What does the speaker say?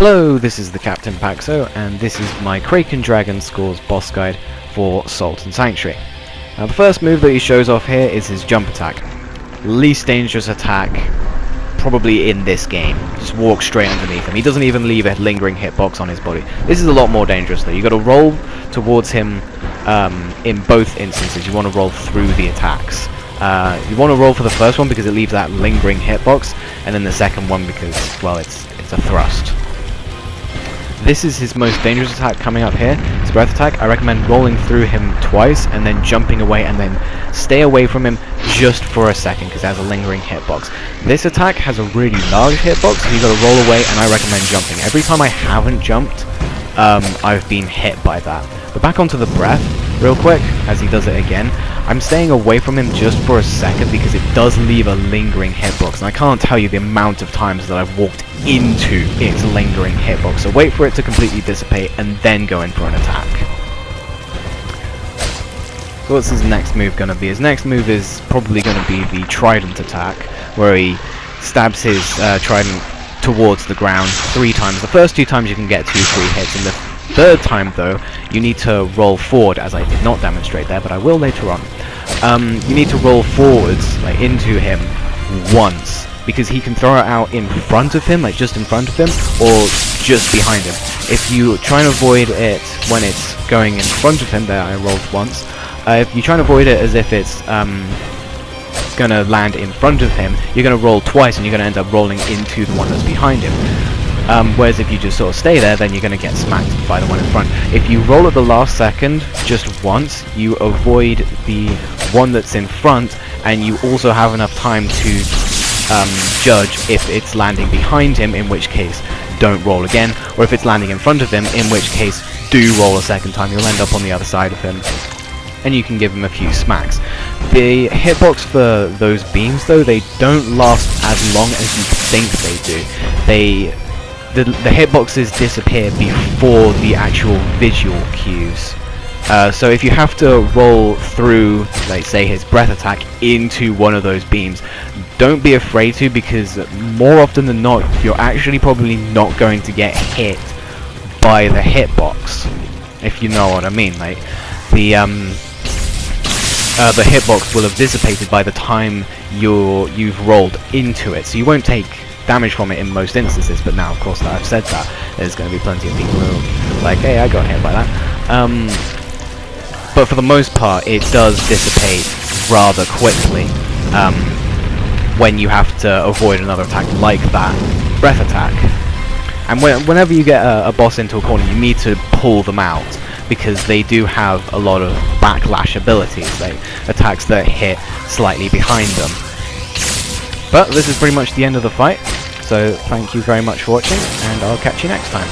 Hello, this is the Captain Paxo, and this is my Kraekan Dragon Scourzh boss guide for Salt and Sanctuary. Now the first move that he shows off here is his jump attack. Least dangerous attack probably in this game. Just walk straight underneath him. He doesn't even leave a lingering hitbox on his body. This is a lot more dangerous though. You got to roll towards him in both instances. You want to roll through the attacks. You want to roll for the first one because it leaves that lingering hitbox, and then the second one because, well, it's a thrust. This is his most dangerous attack coming up here. His breath attack. I recommend rolling through him twice and then jumping away and then stay away from him just for a second because it has a lingering hitbox. This attack has a really large hitbox, so you got to roll away, and I recommend jumping. Every time I haven't jumped, I've been hit by that. But back onto the breath real quick as he does it again. I'm staying away from him just for a second because it does leave a lingering hitbox, and I can't tell you the amount of times that I've walked into its lingering hitbox. So wait for it to completely dissipate and then go in for an attack. So what's his next move going to be? His next move is probably going to be the trident attack, where he stabs his trident towards the ground 3 times. The first 2 times you can get 2 free hits, and the third time though you need to roll forward, as I did not demonstrate there, but I will later on. You need to roll forwards, like into him once, because he can throw it out in front of him, like just in front of him, or just behind him. If you try and avoid it when it's going in front of him, there I rolled once. If you try and avoid it as if it's gonna land in front of him, you're gonna roll twice and you're gonna end up rolling into the one that's behind him. Whereas if you just sort of stay there, then you're going to get smacked by the one in front. If you roll at the last second just once, you avoid the one that's in front, and you also have enough time to judge if it's landing behind him, in which case don't roll again, or if it's landing in front of him, in which case do roll a second time. You'll end up on the other side of him, and you can give him a few smacks. The hitbox for those beams though, they don't last as long as you think they do. The hitboxes disappear before the actual visual cues. So if you have to roll through, like say his breath attack, into one of those beams, don't be afraid to, because more often than not you're actually probably not going to get hit by the hitbox, if you know what I mean. Like the hitbox will have dissipated by the time you've rolled into it, so you won't take damage from it in most instances. But now, of course, that I've said that, there's going to be plenty of people who are like, hey, I got hit by that. But for the most part, it does dissipate rather quickly when you have to avoid another attack like that breath attack. And whenever you get a boss into a corner, you need to pull them out, because they do have a lot of backlash abilities, like attacks that hit slightly behind them. But this is pretty much the end of the fight, so thank you very much for watching, and I'll catch you next time.